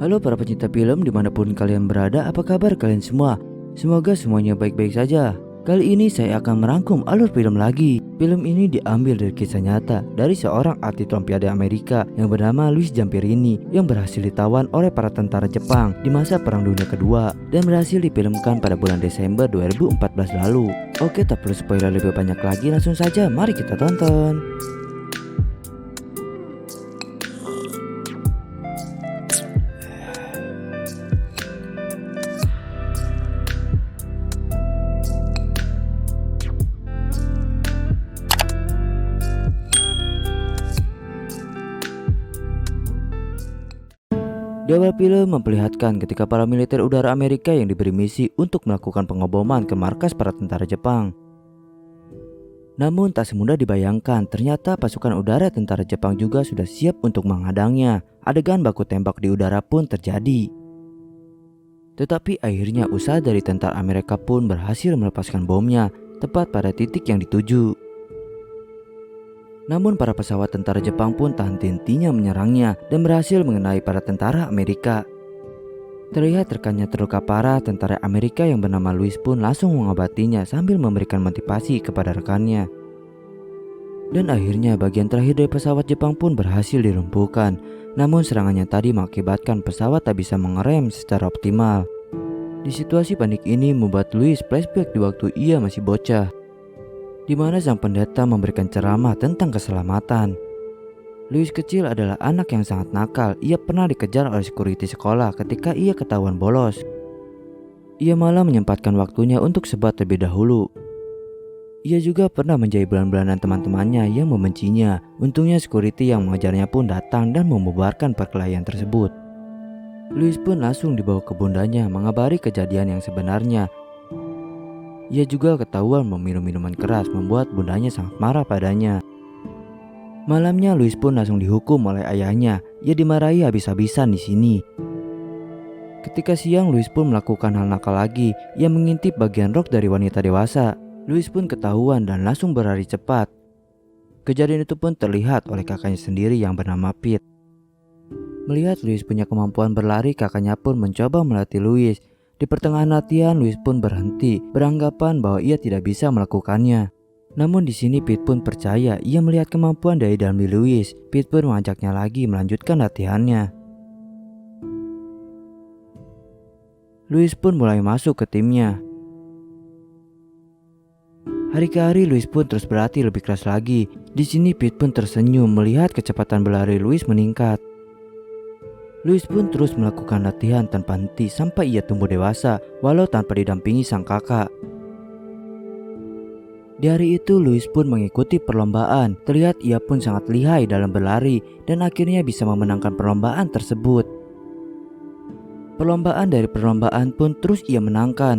Halo para pecinta film dimanapun kalian berada, apa kabar kalian semua? Semoga semuanya baik-baik saja. Kali ini saya akan merangkum alur film lagi. Film ini diambil dari kisah nyata dari seorang atlet Olimpiade Amerika yang bernama Louis Zamperini yang berhasil ditawan oleh para tentara Jepang di masa Perang Dunia Kedua dan berhasil difilmkan pada bulan Desember 2014 lalu. Oke, tak perlu spoiler lebih banyak lagi, langsung saja mari kita tonton. Di awal film memperlihatkan ketika para militer udara Amerika yang diberi misi untuk melakukan pengoboman ke markas para tentara Jepang. Namun tak semudah dibayangkan, ternyata pasukan udara tentara Jepang juga sudah siap untuk menghadangnya. Adegan baku tembak di udara pun terjadi. Tetapi akhirnya usaha dari tentara Amerika pun berhasil melepaskan bomnya tepat pada titik yang dituju. Namun para pesawat tentara Jepang pun tak henti-hentinya menyerangnya dan berhasil mengenai para tentara Amerika. Terlihat rekannya terluka parah, tentara Amerika yang bernama Louis pun langsung mengobatinya sambil memberikan motivasi kepada rekannya. Dan akhirnya bagian terakhir dari pesawat Jepang pun berhasil dilumpuhkan. Namun serangannya tadi mengakibatkan pesawat tak bisa mengerem secara optimal. Di situasi panik ini membuat Louis flashback di waktu ia masih bocah, di mana sang pendeta memberikan ceramah tentang keselamatan. Louis kecil adalah anak yang sangat nakal. Ia pernah dikejar oleh security sekolah ketika ia ketahuan bolos. Ia malah menyempatkan waktunya untuk sebat terlebih dahulu. Ia juga pernah menjadi bulan-bulanan teman-temannya yang membencinya. Untungnya security yang mengejarnya pun datang dan membubarkan perkelahian tersebut. Louis pun langsung dibawa ke bundanya mengabari kejadian yang sebenarnya. Ia juga ketahuan meminum minuman keras, membuat bundanya sangat marah padanya. Malamnya Louis pun langsung dihukum oleh ayahnya. Ia dimarahi habis-habisan di sini. Ketika siang Louis pun melakukan hal nakal lagi. Ia mengintip bagian rok dari wanita dewasa. Louis pun ketahuan dan langsung berlari cepat. Kejadian itu pun terlihat oleh kakaknya sendiri yang bernama Pete. Melihat Louis punya kemampuan berlari, kakaknya pun mencoba melatih Louis. Di pertengahan latihan, Louis pun berhenti, beranggapan bahwa ia tidak bisa melakukannya. Namun di sini Pete pun percaya. Ia melihat kemampuan dari dalam diri Louis. Pete pun mengajaknya lagi melanjutkan latihannya. Louis pun mulai masuk ke timnya. Hari ke hari Louis pun terus berlatih lebih keras lagi. Di sini Pete pun tersenyum melihat kecepatan berlari Louis meningkat. Louis pun terus melakukan latihan tanpa henti sampai ia tumbuh dewasa, walau tanpa didampingi sang kakak. Di hari itu Louis pun mengikuti perlombaan. Terlihat ia pun sangat lihai dalam berlari dan akhirnya bisa memenangkan perlombaan tersebut. Perlombaan dari perlombaan pun terus ia menangkan,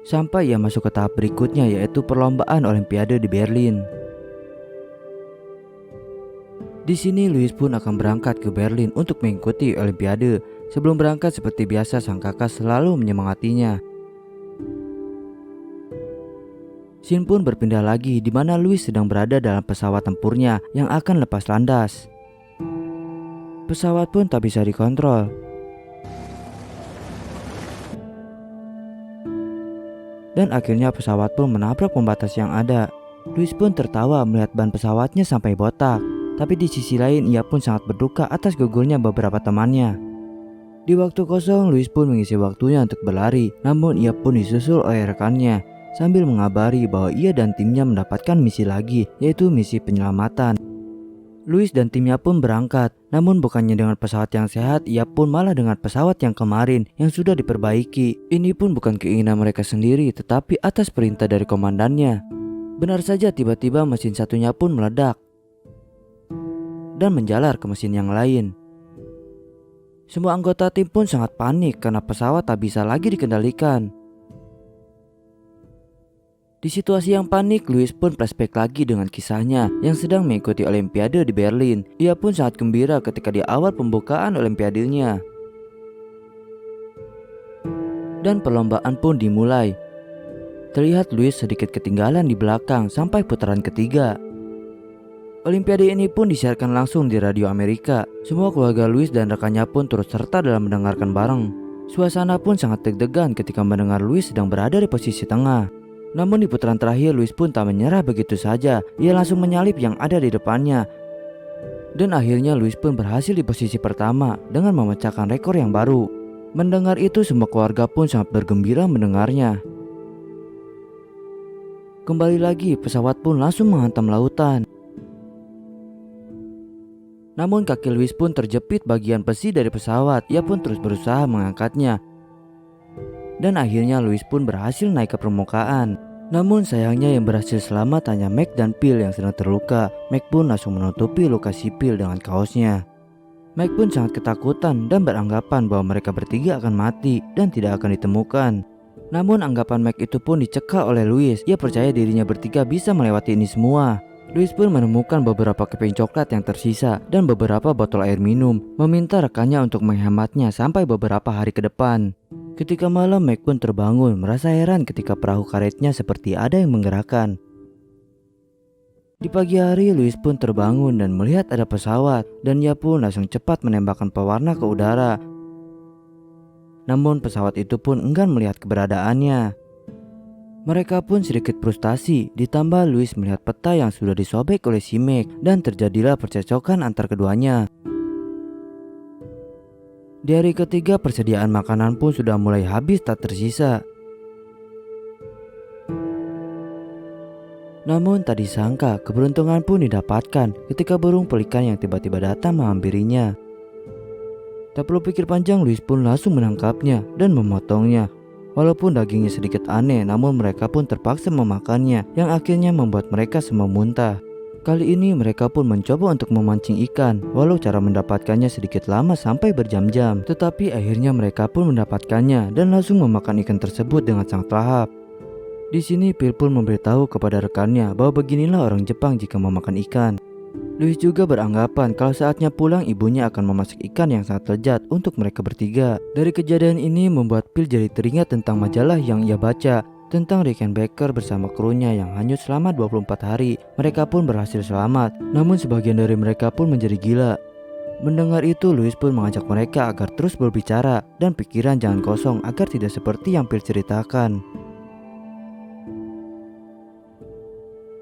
sampai ia masuk ke tahap berikutnya, yaitu perlombaan Olimpiade di Berlin. Di sini Louis pun akan berangkat ke Berlin untuk mengikuti Olimpiade. Sebelum berangkat seperti biasa sang kakak selalu menyemangatinya. Scene pun berpindah lagi di mana Louis sedang berada dalam pesawat tempurnya yang akan lepas landas. Pesawat pun tak bisa dikontrol. Dan akhirnya pesawat pun menabrak pembatas yang ada. Louis pun tertawa melihat ban pesawatnya sampai botak. Tapi di sisi lain ia pun sangat berduka atas gugurnya beberapa temannya. Di waktu kosong Louis pun mengisi waktunya untuk berlari. Namun ia pun disusul oleh rekannya sambil mengabari bahwa ia dan timnya mendapatkan misi lagi, yaitu misi penyelamatan. Louis dan timnya pun berangkat. Namun bukannya dengan pesawat yang sehat, ia pun malah dengan pesawat yang kemarin yang sudah diperbaiki. Ini pun bukan keinginan mereka sendiri, tetapi atas perintah dari komandannya. Benar saja tiba-tiba mesin satunya pun meledak dan menjalar ke mesin yang lain. Semua anggota tim pun sangat panik karena pesawat tak bisa lagi dikendalikan. Di situasi yang panik, Louis pun flashback lagi dengan kisahnya yang sedang mengikuti Olimpiade di Berlin. Ia pun sangat gembira ketika di awal pembukaan Olimpiadenya. Dan perlombaan pun dimulai. Terlihat Louis sedikit ketinggalan di belakang sampai putaran ketiga. Olimpiade ini pun disiarkan langsung di radio Amerika. Semua keluarga Louis dan rekannya pun turut serta dalam mendengarkan bareng. Suasana pun sangat deg-degan ketika mendengar Louis sedang berada di posisi tengah. Namun di putaran terakhir Louis pun tak menyerah begitu saja. Ia langsung menyalip yang ada di depannya. Dan akhirnya Louis pun berhasil di posisi pertama dengan memecahkan rekor yang baru. Mendengar itu semua keluarga pun sangat bergembira mendengarnya. Kembali lagi pesawat pun langsung menghantam lautan. Namun kaki Louis pun terjepit bagian besi dari pesawat. Ia pun terus berusaha mengangkatnya. Dan akhirnya Louis pun berhasil naik ke permukaan. Namun sayangnya yang berhasil selamat hanya Mac dan Phil yang sedang terluka. Mac pun langsung menutupi luka si Phil dengan kaosnya. Mac pun sangat ketakutan dan beranggapan bahwa mereka bertiga akan mati dan tidak akan ditemukan. Namun anggapan Mac itu pun dicekal oleh Louis. Ia percaya dirinya bertiga bisa melewati ini semua. Louis pun menemukan beberapa keping coklat yang tersisa dan beberapa botol air minum, meminta rekannya untuk menghematnya sampai beberapa hari ke depan. Ketika malam, Mac pun terbangun merasa heran ketika perahu karetnya seperti ada yang menggerakkan. Di pagi hari, Louis pun terbangun dan melihat ada pesawat, dan ia pun langsung cepat menembakkan pewarna ke udara. Namun pesawat itu pun enggan melihat keberadaannya. Mereka pun sedikit frustasi, ditambah Louis melihat peta yang sudah disobek oleh si Mac dan terjadilah percecokan antar keduanya. Di hari ketiga persediaan makanan pun sudah mulai habis tak tersisa. Namun tak disangka keberuntungan pun didapatkan ketika burung pelikan yang tiba-tiba datang menghampirinya. Tak perlu pikir panjang, Louis pun langsung menangkapnya dan memotongnya. Walaupun dagingnya sedikit aneh, namun mereka pun terpaksa memakannya, yang akhirnya membuat mereka semua muntah. Kali ini mereka pun mencoba untuk memancing ikan, walau cara mendapatkannya sedikit lama sampai berjam-jam. Tetapi akhirnya mereka pun mendapatkannya dan langsung memakan ikan tersebut dengan sangat lahap. Di sini Phil pun memberitahu kepada rekannya bahwa beginilah orang Jepang jika memakan ikan. Louis juga beranggapan kalau saatnya pulang ibunya akan memasak ikan yang sangat lezat untuk mereka bertiga. Dari kejadian ini membuat Phil jadi teringat tentang majalah yang ia baca tentang Rickenbacker bersama krunya yang hanyut selama 24 hari. Mereka pun berhasil selamat, namun sebagian dari mereka pun menjadi gila. Mendengar itu, Louis pun mengajak mereka agar terus berbicara dan pikiran jangan kosong agar tidak seperti yang Phil ceritakan.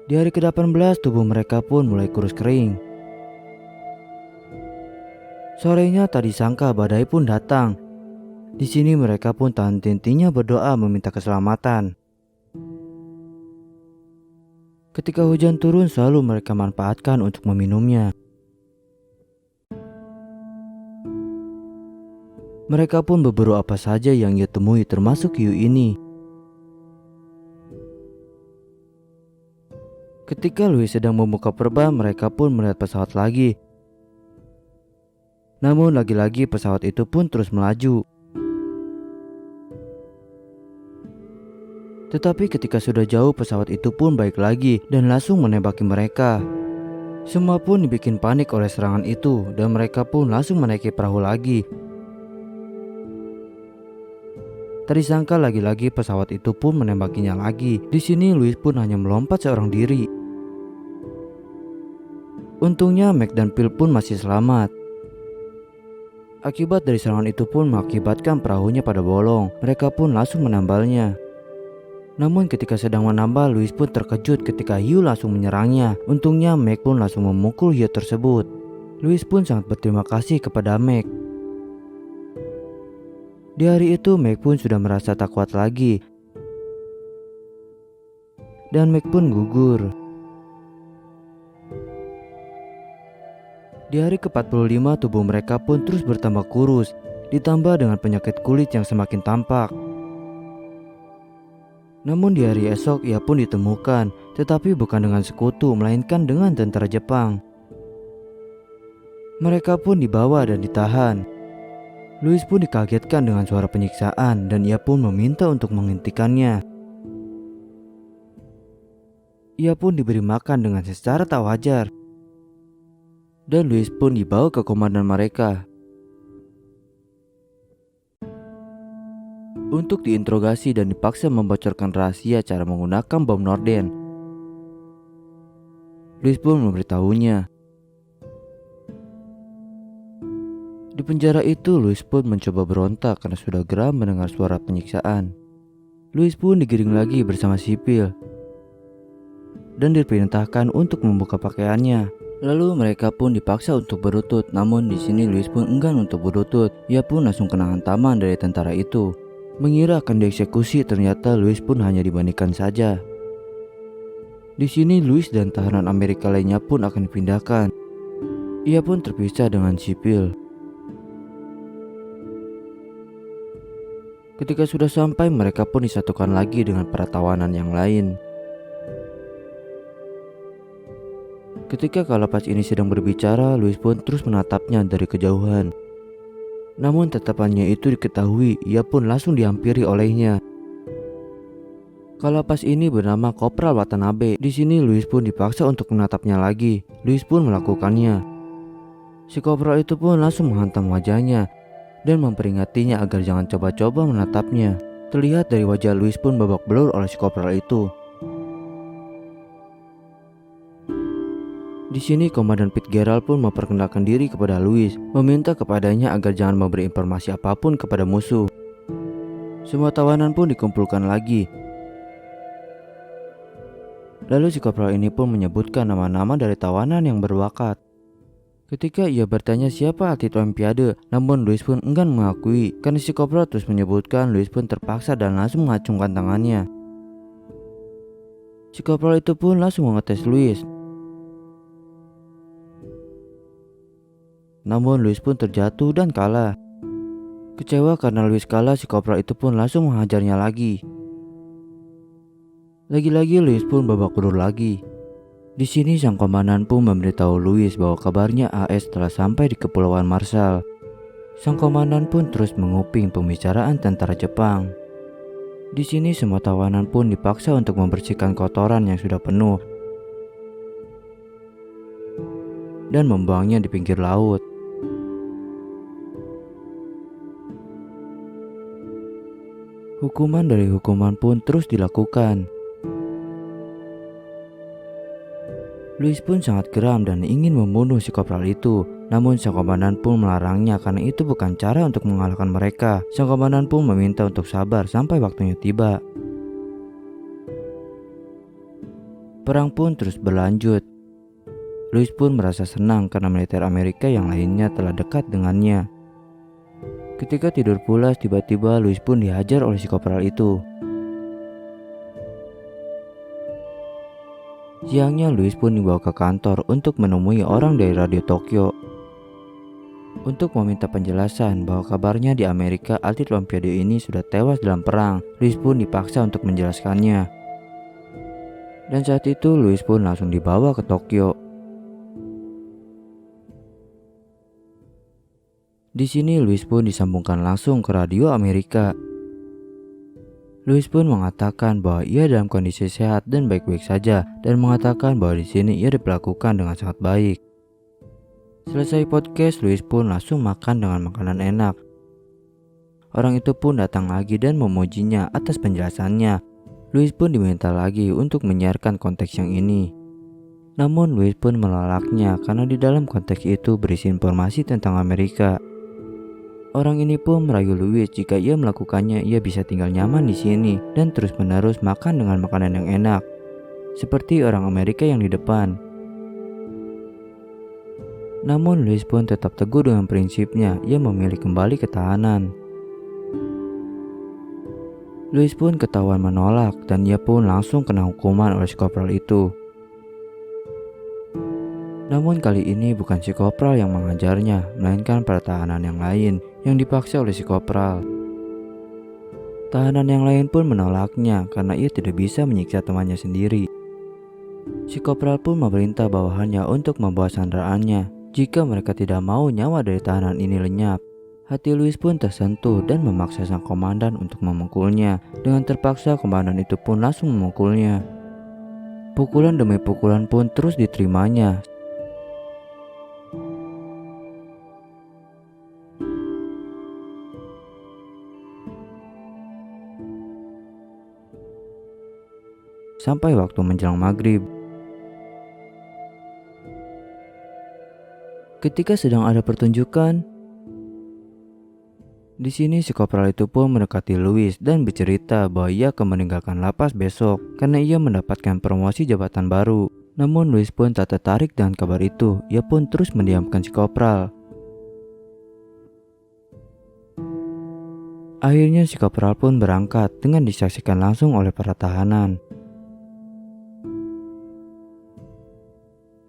Di hari ke-18 tubuh mereka pun mulai kurus kering. Sorenya tak disangka badai pun datang. Di sini mereka pun tak henti-hentinya berdoa meminta keselamatan. Ketika hujan turun selalu mereka manfaatkan untuk meminumnya. Mereka pun berburu apa saja yang ia temui termasuk hiu ini. Ketika Louis sedang membuka perban, mereka pun melihat pesawat lagi. Namun lagi-lagi pesawat itu pun terus melaju. Tetapi ketika sudah jauh, pesawat itu pun balik lagi dan langsung menembaki mereka. Semua pun dibikin panik oleh serangan itu dan mereka pun langsung menaiki perahu lagi. Tak disangka lagi-lagi pesawat itu pun menembakinya lagi. Di sini Louis pun hanya melompat seorang diri. Untungnya Mac dan Phil pun masih selamat. Akibat dari serangan itu pun mengakibatkan perahunya pada bolong. Mereka pun langsung menambalnya. Namun ketika sedang menambal, Louis pun terkejut ketika hiu langsung menyerangnya. Untungnya Mac pun langsung memukul hiu tersebut. Louis pun sangat berterima kasih kepada Mac. Di hari itu Mac pun sudah merasa tak kuat lagi. Dan Mac pun gugur. Di hari ke-45 tubuh mereka pun terus bertambah kurus, ditambah dengan penyakit kulit yang semakin tampak. Namun di hari esok ia pun ditemukan, tetapi bukan dengan sekutu melainkan dengan tentara Jepang. Mereka pun dibawa dan ditahan. Louis pun dikagetkan dengan suara penyiksaan dan ia pun meminta untuk menghentikannya. Ia pun diberi makan dengan secara tak wajar. Dan Louis pun dibawa ke komandan mereka untuk diinterogasi dan dipaksa membocorkan rahasia cara menggunakan bom Norden. Louis pun memberitahunya. Di penjara itu, Louis pun mencoba berontak karena sudah geram mendengar suara penyiksaan. Louis pun digiring lagi bersama sipil dan diperintahkan untuk membuka pakaiannya. Lalu mereka pun dipaksa untuk berlutut, namun di sini Louis pun enggan untuk berlutut. Ia pun langsung kena hantaman dari tentara itu. Mengira akan dieksekusi, ternyata Louis pun hanya dimandikan saja. Di sini Louis dan tahanan Amerika lainnya pun akan dipindahkan. Ia pun terpisah dengan sipil. Ketika sudah sampai, mereka pun disatukan lagi dengan para tawanan yang lain. Ketika kalapas ini sedang berbicara, Louis pun terus menatapnya dari kejauhan. Namun tatapannya itu diketahui, ia pun langsung dihampiri olehnya. Kalapas ini bernama Kopral Watanabe. Di sini Louis pun dipaksa untuk menatapnya lagi. Louis pun melakukannya. Si Kopral itu pun langsung menghantam wajahnya dan memperingatinya agar jangan coba-coba menatapnya. Terlihat dari wajah Louis pun babak belur oleh si Kopral itu. Di sini Komandan Fitzgerald pun memperkenalkan diri kepada Louis, meminta kepadanya agar jangan memberi informasi apapun kepada musuh. Semua tawanan pun dikumpulkan lagi. Lalu si Kopral ini pun menyebutkan nama-nama dari tawanan yang berbakat. Ketika ia bertanya siapa atlet Olimpiade, namun Louis pun enggan mengakui. Karena si Kopral terus menyebutkan, Louis pun terpaksa dan langsung mengacungkan tangannya. Si Kopral itu pun langsung mengetes Louis. Namun Louis pun terjatuh dan kalah. Kecewa karena Louis kalah, si Kopral itu pun langsung menghajarnya lagi. Lagi-lagi Louis pun babak belur lagi. Di sini sang komandan pun memberitahu Louis bahwa kabarnya AS telah sampai di Kepulauan Marshall. Sang komandan pun terus menguping pembicaraan tentara Jepang. Di sini semua tawanan pun dipaksa untuk membersihkan kotoran yang sudah penuh dan membuangnya di pinggir laut. Hukuman dari hukuman pun terus dilakukan. Louis pun sangat geram dan ingin membunuh si Kopral itu. Namun sang komandan pun melarangnya karena itu bukan cara untuk mengalahkan mereka. Sang komandan pun meminta untuk sabar sampai waktunya tiba. Perang pun terus berlanjut. Louis pun merasa senang karena militer Amerika yang lainnya telah dekat dengannya. Ketika tidur pulas, tiba-tiba Louis pun dihajar oleh si Kopral itu. Siangnya Louis pun dibawa ke kantor untuk menemui orang dari Radio Tokyo untuk meminta penjelasan bahwa kabarnya di Amerika atlet Olimpiade ini sudah tewas dalam perang. Louis pun dipaksa untuk menjelaskannya. Dan saat itu Louis pun langsung dibawa ke Tokyo. Di sini Louis pun disambungkan langsung ke radio Amerika. Louis pun mengatakan bahwa ia dalam kondisi sehat dan baik-baik saja, dan mengatakan bahwa di sini ia diperlakukan dengan sangat baik. Selesai podcast, Louis pun langsung makan dengan makanan enak. Orang itu pun datang lagi dan memujinya atas penjelasannya. Louis pun diminta lagi untuk menyiarkan konteks yang ini. Namun Louis pun menolaknya karena di dalam konteks itu berisi informasi tentang Amerika. Orang ini pun merayu Louis jika ia melakukannya ia bisa tinggal nyaman di sini dan terus-menerus makan dengan makanan yang enak, seperti orang Amerika yang di depan. Namun Louis pun tetap teguh dengan prinsipnya, ia memilih kembali ke tahanan. Louis pun ketahuan menolak dan ia pun langsung kena hukuman oleh si Kopral itu. Namun kali ini bukan si Kopral yang mengajarnya, melainkan para tahanan yang lain yang dipaksa oleh si Kopral. Tahanan yang lain pun menolaknya karena ia tidak bisa menyiksa temannya sendiri. Si Kopral pun memerintah bawahannya untuk membawa sanderaannya jika mereka tidak mau nyawa dari tahanan ini lenyap. Hati Louis pun tersentuh dan memaksa sang komandan untuk memukulnya. Dengan terpaksa komandan itu pun langsung memukulnya. Pukulan demi pukulan pun terus diterimanya. Sampai waktu menjelang maghrib. Ketika sedang ada pertunjukan, di sini si kopral itu pun mendekati Louis dan bercerita bahwa ia akan meninggalkan lapas besok karena ia mendapatkan promosi jabatan baru. Namun Louis pun tak tertarik dengan kabar itu. Ia pun terus mendiamkan si kopral. Akhirnya si kopral pun berangkat dengan disaksikan langsung oleh para tahanan.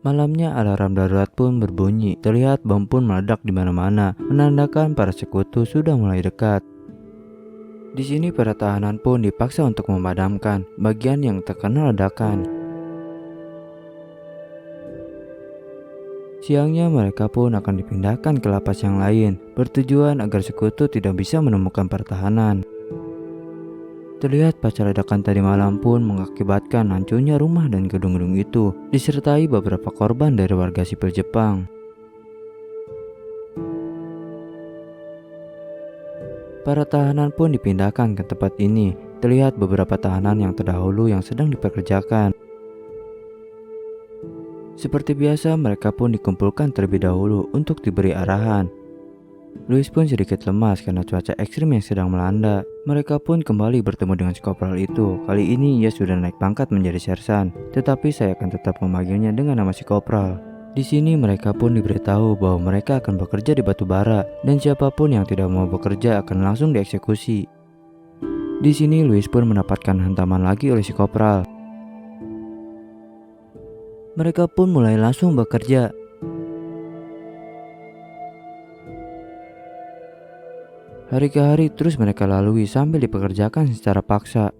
Malamnya alarm darurat pun berbunyi. Terlihat bom pun meledak di mana-mana, menandakan para sekutu sudah mulai dekat. Di sini para tahanan pun dipaksa untuk memadamkan bagian yang terkena ledakan. Siangnya mereka pun akan dipindahkan ke lapas yang lain, bertujuan agar sekutu tidak bisa menemukan pertahanan. Terlihat pasca ledakan tadi malam pun mengakibatkan hancurnya rumah dan gedung-gedung itu, disertai beberapa korban dari warga sipil Jepang. Para tahanan pun dipindahkan ke tempat ini. Terlihat beberapa tahanan yang terdahulu yang sedang dipekerjakan. Seperti biasa, mereka pun dikumpulkan terlebih dahulu untuk diberi arahan. Louis pun sedikit lemas karena cuaca ekstrim yang sedang melanda. Mereka pun kembali bertemu dengan si kopral itu. Kali ini ia sudah naik pangkat menjadi sersan, tetapi saya akan tetap memanggilnya dengan nama si kopral. Di sini mereka pun diberitahu bahwa mereka akan bekerja di batu bara dan siapapun yang tidak mau bekerja akan langsung dieksekusi. Di sini Louis pun mendapatkan hantaman lagi oleh si kopral. Mereka pun mulai langsung bekerja. Hari ke hari terus mereka lalui sambil dipekerjakan secara paksa.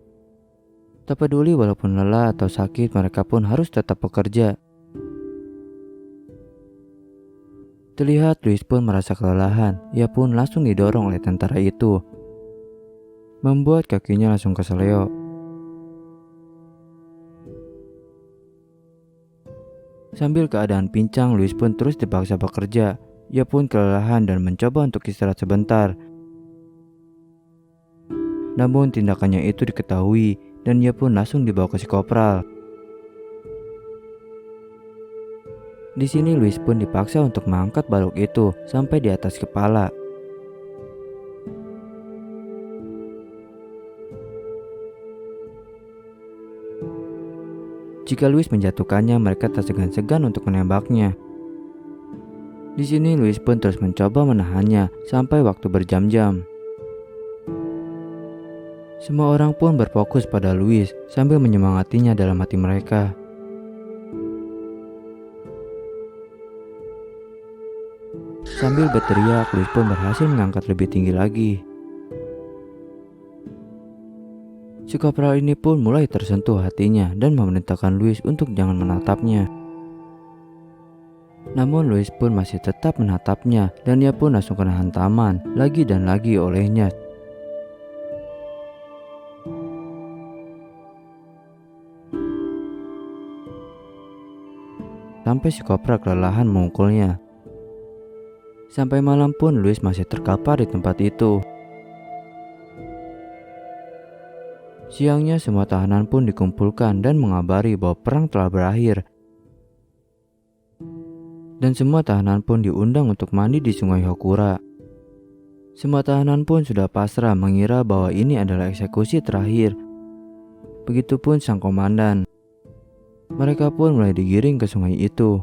Tak peduli walaupun lelah atau sakit, mereka pun harus tetap bekerja. Terlihat Louis pun merasa kelelahan. Ia pun langsung didorong oleh tentara itu, membuat kakinya langsung keseleo. Sambil keadaan pincang, Louis pun terus dipaksa bekerja. Ia pun kelelahan dan mencoba untuk istirahat sebentar. Namun tindakannya itu diketahui dan ia pun langsung dibawa ke si kopral. Di sini Louis pun dipaksa untuk mengangkat balok itu sampai di atas kepala. Jika Louis menjatuhkannya, mereka tak segan-segan untuk menembaknya. Di sini Louis pun terus mencoba menahannya sampai waktu berjam-jam. Semua orang pun berfokus pada Louis sambil menyemangatinya dalam hati mereka. Sambil berteriak, Louis pun berhasil mengangkat lebih tinggi lagi. Si kopral ini pun mulai tersentuh hatinya dan memerintahkan Louis untuk jangan menatapnya. Namun Louis pun masih tetap menatapnya dan ia pun langsung kena hantaman lagi dan lagi olehnya. Sampai si kopral kelelahan memukulnya. Sampai malam pun Louis masih terkapar di tempat itu. Siangnya semua tahanan pun dikumpulkan dan mengabari bahwa perang telah berakhir. Dan semua tahanan pun diundang untuk mandi di sungai Hokura. Semua tahanan pun sudah pasrah mengira bahwa ini adalah eksekusi terakhir. Begitupun sang komandan. Mereka pun mulai digiring ke sungai itu.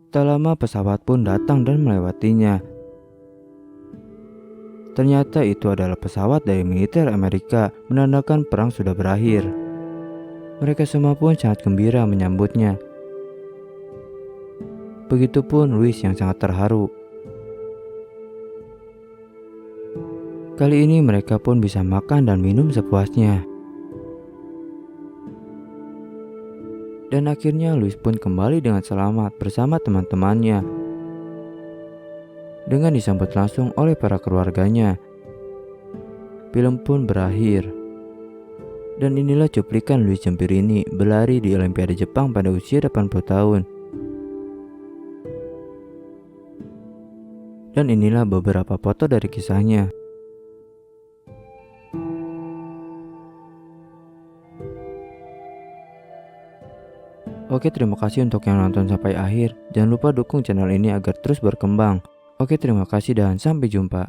Tak lama pesawat pun datang dan melewatinya. Ternyata itu adalah pesawat dari militer Amerika, menandakan perang sudah berakhir. Mereka semua pun sangat gembira menyambutnya. Begitupun Louis yang sangat terharu. Kali ini mereka pun bisa makan dan minum sepuasnya. Dan akhirnya Louis pun kembali dengan selamat bersama teman-temannya. Dengan disambut langsung oleh para keluarganya. Film pun berakhir. Dan inilah cuplikan Louis Zamperini berlari di Olimpiade Jepang pada usia 80 tahun. Dan inilah beberapa foto dari kisahnya. Oke, terima kasih untuk yang nonton sampai akhir. Jangan lupa dukung channel ini agar terus berkembang. Oke, terima kasih dan sampai jumpa.